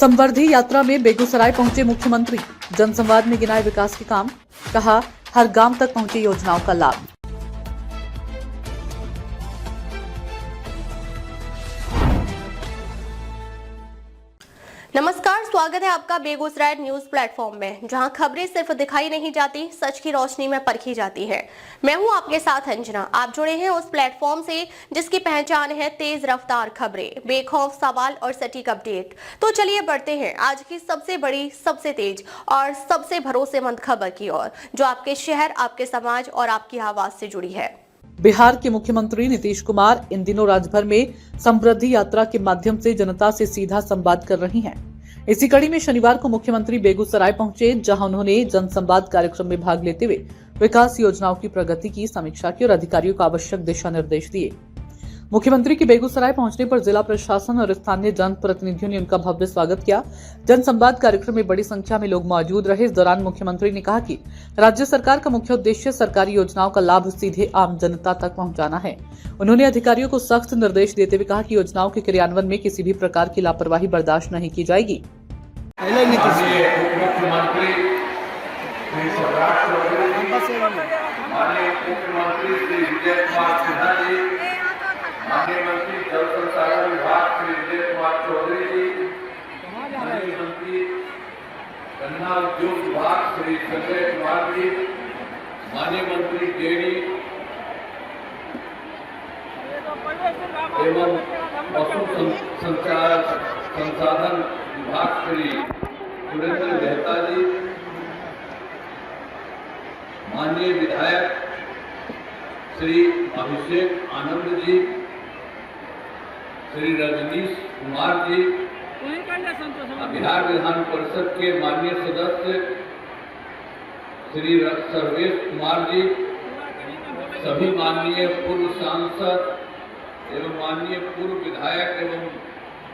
संवर्धी यात्रा में बेगूसराय पहुंचे मुख्यमंत्री। जनसंवाद में गिनाए विकास के काम, कहा हर गांव तक पहुंचे योजनाओं का लाभ। नमस्कार, स्वागत है आपका बेगूसराय न्यूज प्लेटफॉर्म में, जहां खबरें सिर्फ दिखाई नहीं जाती, सच की रोशनी में परखी जाती है। मैं हूं आपके साथ अंजना। आप जुड़े हैं उस प्लेटफॉर्म से जिसकी पहचान है तेज रफ्तार खबरें, बेखौफ सवाल और सटीक अपडेट। तो चलिए बढ़ते हैं आज की सबसे बड़ी, सबसे तेज और सबसे भरोसेमंद खबर की ओर, जो आपके शहर, आपके समाज और आपकी आवाज से जुड़ी है। बिहार के मुख्यमंत्री नीतीश कुमार इन दिनों राज्यभर में समृद्धि यात्रा के माध्यम से जनता से सीधा संवाद कर रही हैं। इसी कड़ी में शनिवार को मुख्यमंत्री बेगूसराय पहुंचे, जहां उन्होंने जनसंवाद कार्यक्रम में भाग लेते हुए विकास योजनाओं की प्रगति की समीक्षा की और अधिकारियों को आवश्यक दिशा निर्देश दिए। मुख्यमंत्री के बेगूसराय पहुंचने पर जिला प्रशासन और स्थानीय जनप्रतिनिधियों ने उनका भव्य स्वागत किया। जनसंवाद कार्यक्रम में बड़ी संख्या में लोग मौजूद रहे। इस दौरान मुख्यमंत्री ने कहा कि राज्य सरकार का मुख्य उद्देश्य सरकारी योजनाओं का लाभ सीधे आम जनता तक पहुंचाना है। उन्होंने अधिकारियों को सख्त निर्देश देते हुए कहा कि योजनाओं के क्रियान्वयन में किसी भी प्रकार की लापरवाही बर्दाश्त नहीं की जाएगी। माननीय मंत्री जल संसाधन विभाग श्री विजय कुमार चौधरी जी, माननीय मंत्री गन्ना उद्योग विभाग श्री संजय कुमार जी, माननीय मंत्री डेयरी एवं पशु संसाधन विभाग श्री सुरेंद्र मेहता जी, माननीय विधायक श्री अभिषेक आनंद जी, श्री रजनीश कुमार जी, बिहार विधान परिषद के माननीय सदस्य श्री सर्वेश कुमार जी, सभी माननीय पूर्व सांसद एवं माननीय पूर्व विधायक एवं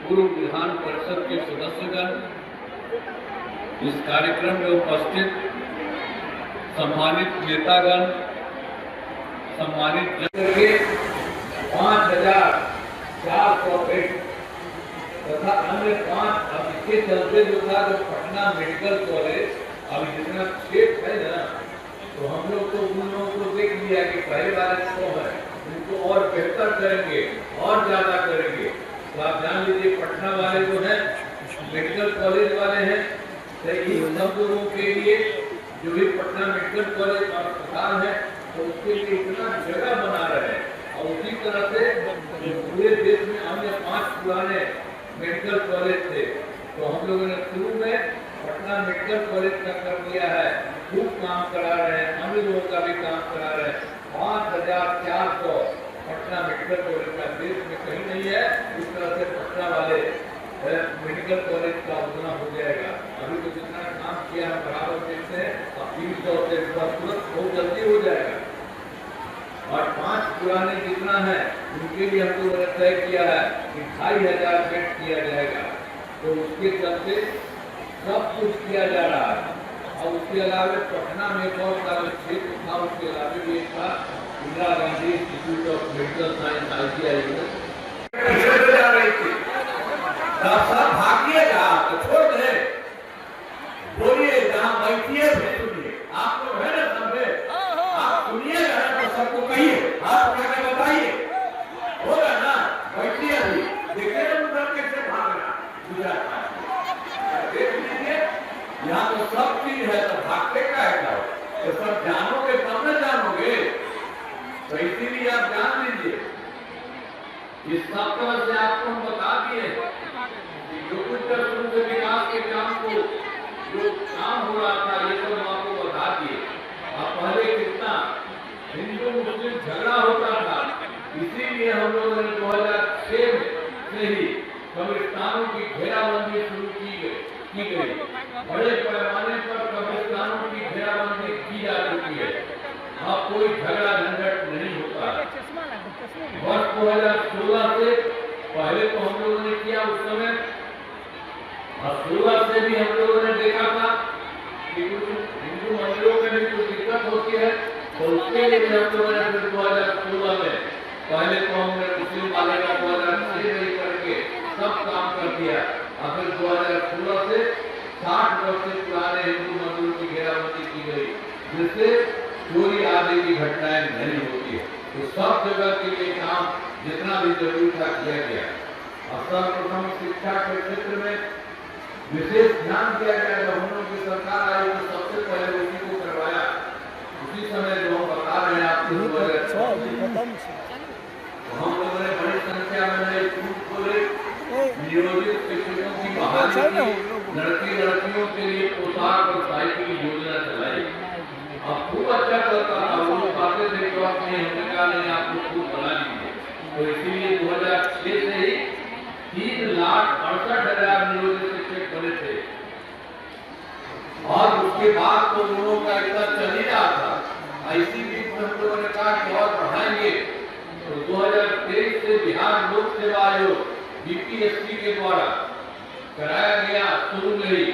पूर्व विधान परिषद के सदस्यगण, इस कार्यक्रम में उपस्थित सम्मानित नेतागण, सम्मानित जन के 5,400 बेड तथा अन्य 5 अब इसके चलते जो था, जो पटना मेडिकल कॉलेज अभी जितना क्षेत्र है ना, तो हम लोग तो उन लोगों को देख लिया कि पहले वाले तो है, उनको और बेहतर करेंगे और ज्यादा करेंगे। तो आप जान लीजिए पटना वाले जो है मेडिकल कॉलेज वाले हैं, तो इन सब लोगों के लिए जो भी पटना मेडिकल कॉलेज और अस्पताल है, तो उसके लिए इतना जगह बना रहे हैं। और उसी तरह से पूरे देश में अन्य 5 पुराने मेडिकल कॉलेज थे, तो हम लोगों ने शुरू में पटना मेडिकल कॉलेज का कर दिया है, खूब काम करा रहे हैं, अन्य लोगों का भी काम करा रहे हैं। 5,400 पटना मेडिकल कॉलेज का देश में कहीं नहीं है। इस तरह से पटना वाले मेडिकल कॉलेज का उतना हो जाएगा। अभी तो जितना काम किया हम बराबर देखते हैं, अब 300 से तुरंत बहुत जल्दी हो जाएगा। और 5 पुराने जितना है उनके लिए हम लोगों ने तय किया है कि 2,500 बेड किया जाएगा। तो उसके चलते सब कुछ किया जा रहा है। और उसके अलावा पटना में बहुत सारे क्षेत्र था, उसके अलावा भी एक था Indira Gandhi institute of medical science IGI में भागिएगा तो छोड़ दे, बोलिए जहाँ बैठिए सुनिए। आप लोग है ना समझे, आप सुनिएगा तो सबको कहिए, आप क्या बताइए, होगा ना, बैठिए अभी देखिए उधर कैसे भाग रहा गुजरात, देख लीजिए यहाँ तो सब चीज है, तो भागते का है, तो सब जानोगे तब न जानोगे। तो इसीलिए आप जान लीजिए, इस सप्ताह से आपको हम बता दिए जो कुछ शुरू से विकास के काम को जो काम हो रहा था, ये सब हम आपको बता दिए। अब पहले कितना हिंदू मुस्लिम झगड़ा होता था, इसीलिए हम लोगों ने 2006 से ही कब्रिस्तानों की की गई। बड़े पैमाने पर कब्रिस्तानों की घेराबंदी की जा चुकी है। अब कोई झगड़ा झंझट नहीं होता। वर्ष 2016 से पहले तो हम लोगों ने किया, उस समय 16 से भी हम लोगों ने देखा था कि कुछ हिंदू मंदिरों में भी कुछ दिक्कत होती है, तो उसके लिए भी हम लोगों ने फिर 2016 में पहले तो हमने मुस्लिम वाले का 2006 में करके सब काम कर दिया। और फिर 2016 से 60 वर्ष से पुराने हिंदू मंदिरों की घेराबंदी की गई, जिससे चोरी आदि की घटनाएं नहीं होती है। तो सब जगह के लिए काम जितना भी जरूरी था किया गया। और सर्वप्रथम शिक्षा के क्षेत्र में विशेष ध्यान दिया गया। जब हम लोग की सरकार आई तो सबसे पहले उसी को करवाया। उसी समय जो हम बता रहे हैं आपको, हम लोगों ने बड़ी संख्या में नए स्कूल खोले, नियोजित शिक्षकों की बहाली की, लड़कियों के लिए पोशाक और साइकिल योजना चलाई। अब खूब अच्छा चलता था। वो लोग आते थे कि आप नहीं, हमने कहा नहीं, आप लोग खूब बना लीजिए। तो इसीलिए 2006 से ही 3,68,000 नियोजित शिक्षक बने थे। और उसके बाद तो लोगों का इतना चल ही रहा था। ऐसी भी हम लोगों ने कहा कि और बढ़ाएंगे। तो 2023 से बिहार लोक सेवा आयोग बीपीएससी के द्वारा कराया गया शुरू में ही।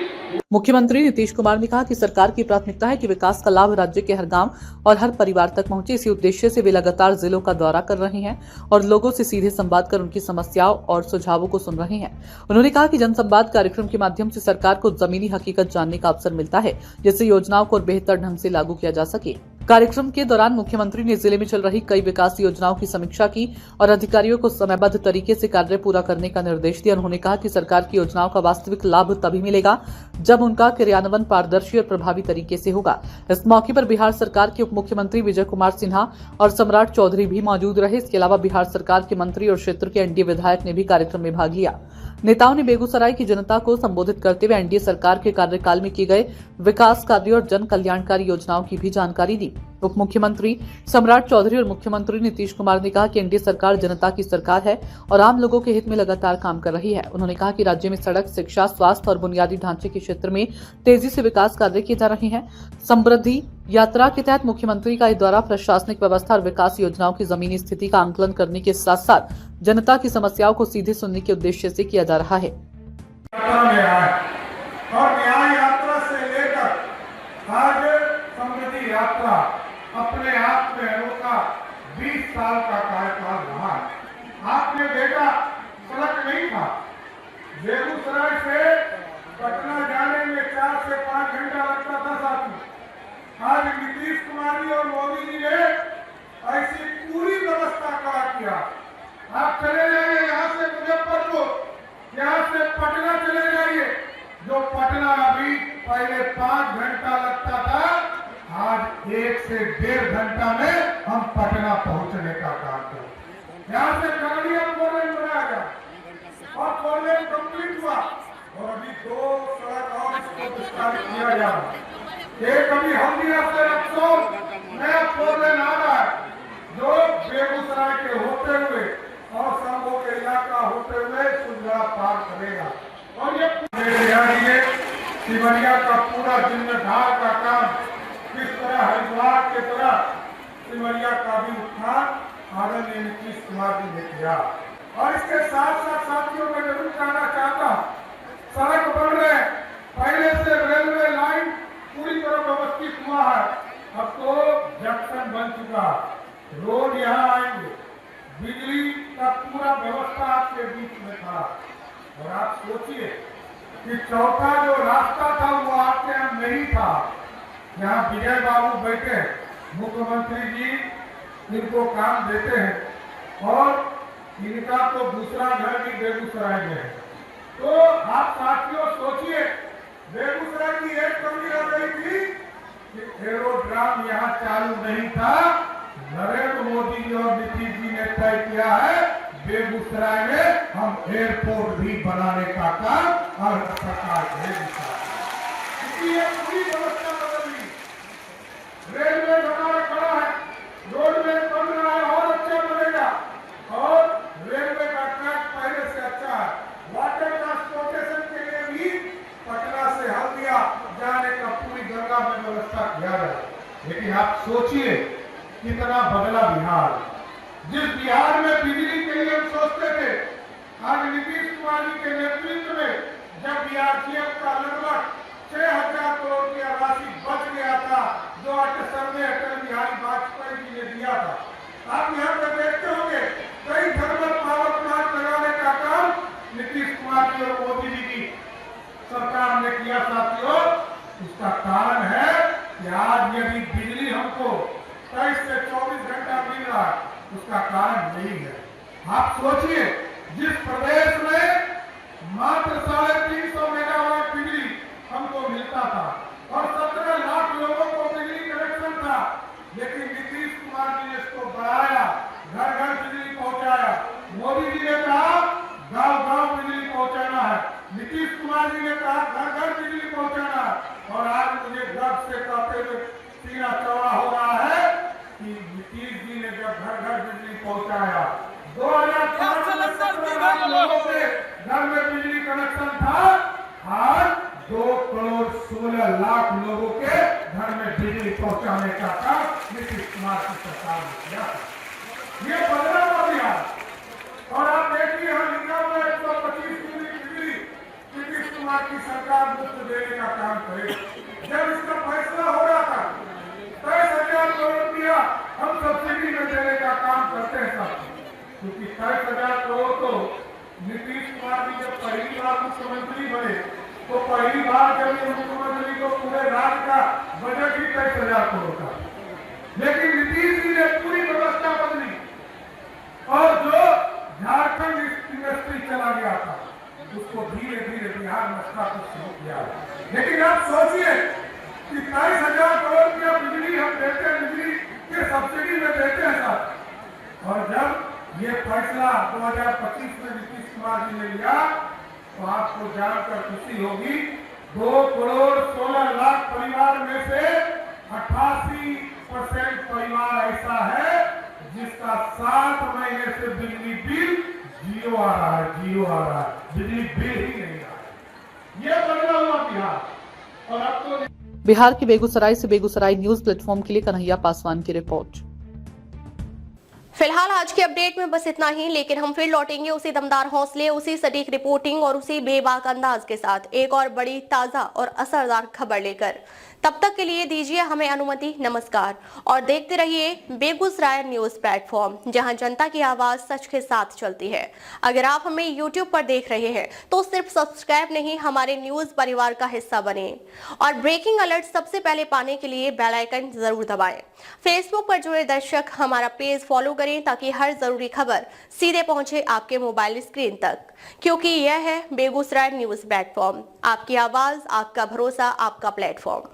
मुख्यमंत्री नीतीश कुमार ने कहा कि सरकार की प्राथमिकता है कि विकास का लाभ राज्य के हर गांव और हर परिवार तक पहुंचे। इसी उद्देश्य से वे लगातार जिलों का दौरा कर रहे हैं और लोगों से सीधे संवाद कर उनकी समस्याओं और सुझावों को सुन रहे हैं। उन्होंने कहा कि जनसंवाद कार्यक्रम के माध्यम से सरकार को जमीनी हकीकत जानने का अवसर मिलता है, जिससे योजनाओं को बेहतर ढंग से लागू किया जा सके। कार्यक्रम के दौरान मुख्यमंत्री ने जिले में चल रही कई विकास योजनाओं की समीक्षा की और अधिकारियों को समयबद्ध तरीके से कार्य पूरा करने का निर्देश दिया। उन्होंने कहा कि सरकार की योजनाओं का वास्तविक लाभ तभी मिलेगा जब उनका क्रियान्वयन पारदर्शी और प्रभावी तरीके से होगा। इस मौके पर बिहार सरकार के उप मुख्यमंत्री विजय कुमार सिन्हा और सम्राट चौधरी भी मौजूद रहे। इसके अलावा बिहार सरकार के मंत्री और क्षेत्र के एनडीए विधायक ने भी कार्यक्रम में भाग लिया। नेताओं ने बेगूसराय की जनता को संबोधित करते हुए एनडीए सरकार के कार्यकाल में किए गए विकास कार्यों और जन कल्याणकारी योजनाओं की भी जानकारी दी। उप मुख्यमंत्री सम्राट चौधरी और मुख्यमंत्री नीतीश कुमार ने कहा कि एनडीए सरकार जनता की सरकार है और आम लोगों के हित में लगातार काम कर रही है। उन्होंने कहा कि राज्य में सड़क, शिक्षा, स्वास्थ्य और बुनियादी ढांचे के क्षेत्र में तेजी से विकास कार्य किए जा रहे हैं। समृद्धि यात्रा के तहत मुख्यमंत्री का इस दौरा प्रशासनिक व्यवस्था और विकास योजनाओं की जमीनी स्थिति का आंकलन करने के साथ साथ जनता की समस्याओं को सीधे सुनने के उद्देश्य से किया जा रहा है। और न्याय यात्रा से लेकर आज समृद्धि यात्रा अपने आप में अनोखा 20 साल का कार्यकाल रहा। आपने देखा सड़क नहीं था, बेगूसराय से पटना जाने में 4 से 5 घंटा लगता था साथी। आज नीतीश कुमार जी और मोदी जी ने ऐसी पूरी व्यवस्था करा किया। आप चले जाइए यहाँ से मुजफ्फरपुर, यहाँ से पटना चले जाइए, जो पटना अभी पहले 5 घंटा लगता था, आज 1 से 1.5 घंटा में हम पटना पहुंचने का काम करें। यहाँ से कगड़िया 4 लेन बनाया गया और 4 लेन कंप्लीट हुआ और अभी 2 सड़क और इसको विस्तारित किया जा रहा है। एक अभी हल्दिया से रक्सौल नया 4 लेन आ रहा है, जो बेगूसराय के होते हुए और संघों के इलाका होते हुए सुंदरा पार करेगा। और ये सिमरिया का पूरा जीर्णोद्धार का काम किस तरह हरिद्वार के तरह सिमरिया का भी उत्थान आदरणीय नीतीश कुमार जी ने किया। और इसके साथ साथ साथियों को जरूर कहना चाहता हूँ, सड़क बन रहे, पहले से रेलवे लाइन पूरी तरह व्यवस्थित हुआ है, अब तो जंक्शन बन चुका, रोड यहाँ आएंगे, बिजली का पूरा व्यवस्था आपके बीच में था। और आप सोचिए कि चौथा जो रास्ता था वो आपके यहाँ नहीं था। यहाँ विजय बाबू बैठे, मुख्यमंत्री जी इनको काम देते हैं और इनका तो दूसरा घर भी बेगूसराय में है। तो आप साथियों सोचिए, बेगूसराय की एक कमी रह गई थी कि एरोड्राम यहाँ चालू नहीं था। नरेंद्र मोदी जी और नीतीश जी ने तय किया है बेगूसराय में हम एयरपोर्ट भी बनाने का काम और सरकार करेगी। ये पूरी व्यवस्था बदली, रेलवे हमारा खड़ा है, रोडवेज बन रहा है और अच्छा बनेगा और रेलवे का ट्रैक पहले से अच्छा है। वाटर ट्रांसपोर्टेशन के लिए भी पटना लेकिन आप सोचिए कितना बदला बिहार। जिस बिहार में बिजली के लिए हम सोचते थे, आज नीतीश कुमार जी के नेतृत्व में जब बीआरसीएफ का लगभग 6,000 करोड़ की राशि बच गया था, जो सर्वे अटल बिहारी वाजपेयी जी ने दिया था। आप यहाँ पर देखते होंगे कई थर्मल पावर प्लांट लगाने का काम नीतीश कुमार जी और मोदी जी की सरकार ने किया। साथियों, इसका कारण है कि आज यदि बिजली हमको 23 से 24 घंटा मिल रहा है, उसका कारण यही है। आप सोचिए, जिस प्रदेश में मात्र 350 मेगावाट बिजली हमको मिलता था और 17 लाख लोगों को बिजली कनेक्शन था, लेकिन नीतीश कुमार जी ने इसको बढ़ाया, घर घर बिजली पहुंचाया। मोदी जी ने कहा गांव गांव बिजली पहुंचाना है, नीतीश कुमार जी ने कहा घर घर बिजली पहुंचाना है। और आज मुझे गर्व से कहते हुए सीना चौड़ा हो रहा है कि नीतीश जी ने जब घर घर बिजली पहुंचाया, 2005 में 17 लाख लोगों के घर में बिजली कनेक्शन था, आज 2 करोड़ 16 लाख लोगों के घर में बिजली पहुंचाने का काम नीतीश कुमार की सरकार ने किया। ये बदला हुआ बिहार। और आप देखिए, हम लिखा हुआ 125 यूनिट बिजली नीतीश कुमार की सरकार मुफ्त देने का काम करे। जब इसका फैसला हो रहा था, 23,000 करोड़ रुपया हम सब्सिडी में देने का काम करते हैं साहब, क्योंकि 23,000 करोड़ तो नीतीश कुमार जी जब पहली बार मुख्यमंत्री बने, तो पहली बार जब ये मुख्यमंत्री को पूरे राज्य का बजट ही 23,000 करोड़ था। लेकिन नीतीश जी ने पूरी व्यवस्था बदली और जो झारखंड इंडस्ट्री चला गया था, उसको धीरे धीरे बिहार में स्थापित शुरू किया। लेकिन आप सोचिए कि 23,000 करोड़ रुपया बिजली हम देते हैं, बिजली के सब्सिडी में देते हैं साहब। और जब ये फैसला 2025 में नीतीश कुमार जी ने लिया, तो आपको जानकर खुशी होगी, 2 करोड़ 16 लाख परिवार में से 88% परिवार ऐसा है जिसका 7 महीने से बिजली बिल जियो आ रहा है, जियो आ रहा है, बिजली बिल ही नहीं आ रहा। ये बदला हुआ बिहार। और अब तो बिहार के बेगूसराय से बेगूसराय न्यूज प्लेटफॉर्म के लिए कन्हैया पासवान की रिपोर्ट। फिलहाल आज के अपडेट में बस इतना ही, लेकिन हम फिर लौटेंगे उसी दमदार हौसले, उसी सटीक रिपोर्टिंग और उसी बेबाक अंदाज के साथ एक और बड़ी ताजा और असरदार खबर लेकर। तब तक के लिए दीजिए हमें अनुमति। नमस्कार और देखते रहिए बेगूसराय न्यूज प्लेटफॉर्म, जहां जनता की आवाज सच के साथ चलती है। अगर आप हमें YouTube पर देख रहे हैं तो सिर्फ सब्सक्राइब नहीं, हमारे न्यूज परिवार का हिस्सा बने और ब्रेकिंग अलर्ट सबसे पहले पाने के लिए बेल आइकन जरूर दबाएं। फेसबुक पर जुड़े दर्शक हमारा पेज फॉलो करें ताकि हर जरूरी खबर सीधे पहुंचे आपके मोबाइल स्क्रीन तक, क्योंकि यह है बेगूसराय न्यूज प्लेटफॉर्म, आपकी आवाज, आपका भरोसा, आपका प्लेटफॉर्म।